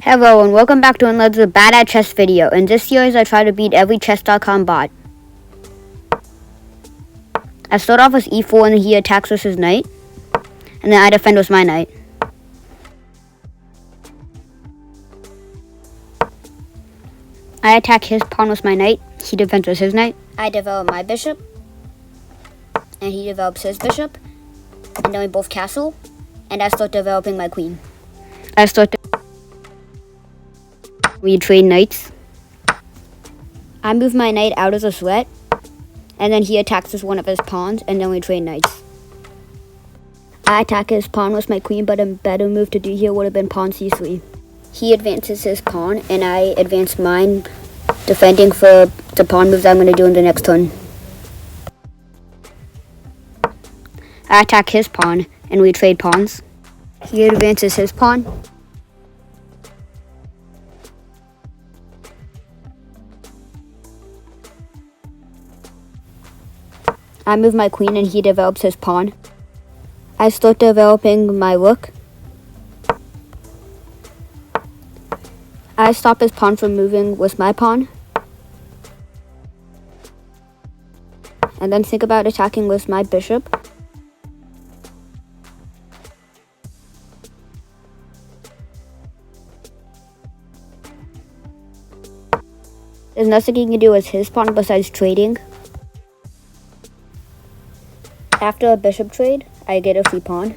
Hello and welcome back to another Bad at Chess video. In this series I try to beat every chess.com bot. I start off with e4 and he attacks with his knight. And then I defend with my knight. I attack his pawn with my knight. He defends with his knight. I develop my bishop. And he develops his bishop. And then we both castle. And I start developing my queen. We trade knights. I move my knight out of the threat, and then he attacks with one of his pawns, and then we trade knights. I attack his pawn with my queen, but a better move to do here would have been pawn c3. He advances his pawn, and I advance mine, defending for the pawn moves I'm going to do in the next turn. I attack his pawn, and we trade pawns. He advances his pawn. I move my queen and he develops his pawn. I start developing my rook. I stop his pawn from moving with my pawn. And then think about attacking with my bishop. There's nothing he can do with his pawn besides trading. After a bishop trade, I get a free pawn.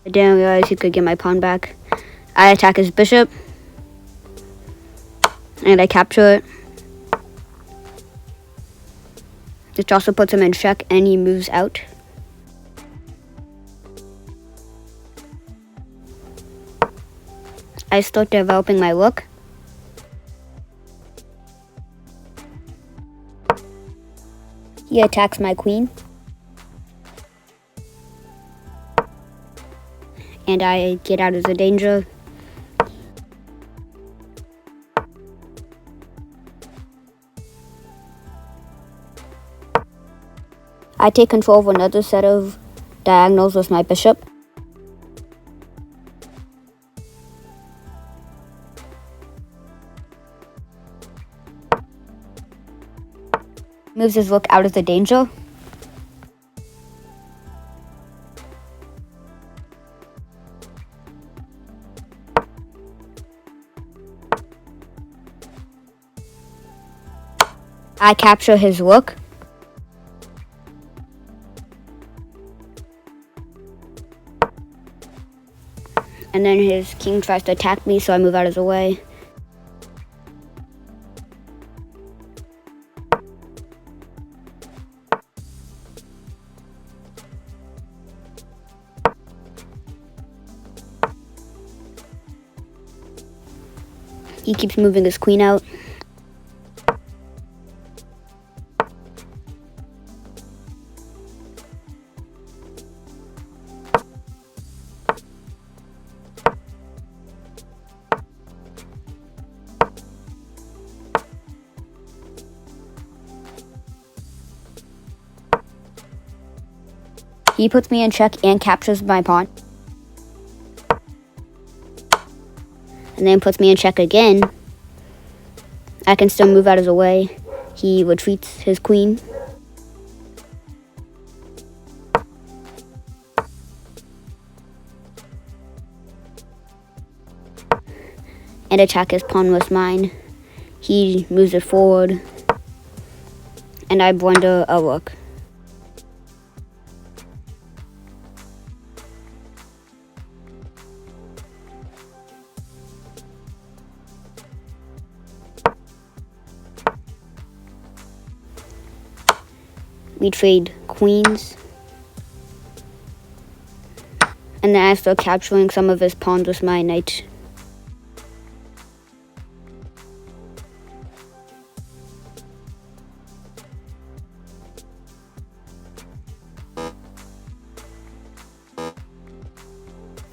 I didn't realize he could get my pawn back. I attack his bishop. And I capture it. This also puts him in check and he moves out. I start developing my rook. He attacks my queen. And I get out of the danger. I take control of another set of diagonals with my bishop. Moves his rook out of the danger. I capture his rook. And then his king tries to attack me, so I move out of the way. He keeps moving his queen out. He puts me in check and captures my pawn. And then puts me in check again. I can still move out of the way. He retreats his queen. And attack his pawn with mine. He moves it forward. And I blunder a rook. We trade queens. And then I start capturing some of his pawns with my knight.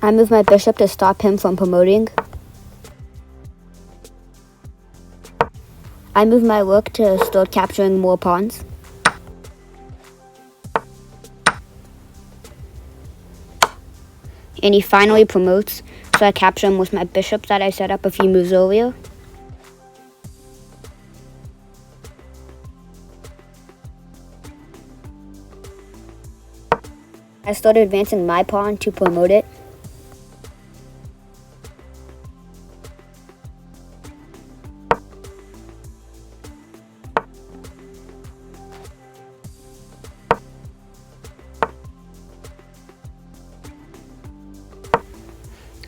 I move my bishop to stop him from promoting. I move my rook to start capturing more pawns. And he finally promotes, so I capture him with my bishop that I set up a few moves earlier. I started advancing my pawn to promote it.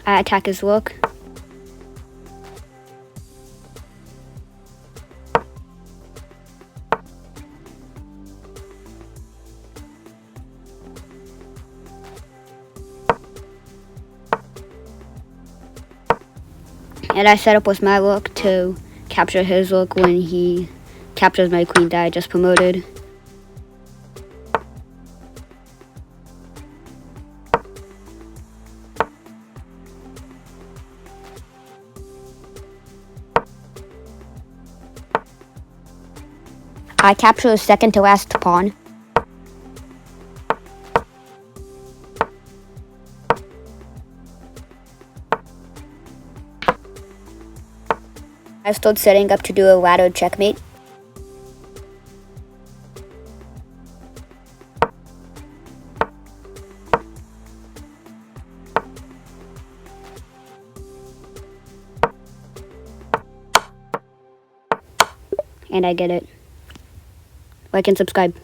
I attack his rook. And I set up with my rook to capture his rook when he captures my queen that I just promoted. I capture the second to last pawn. I started setting up to do a ladder checkmate. And I get it. Like and subscribe.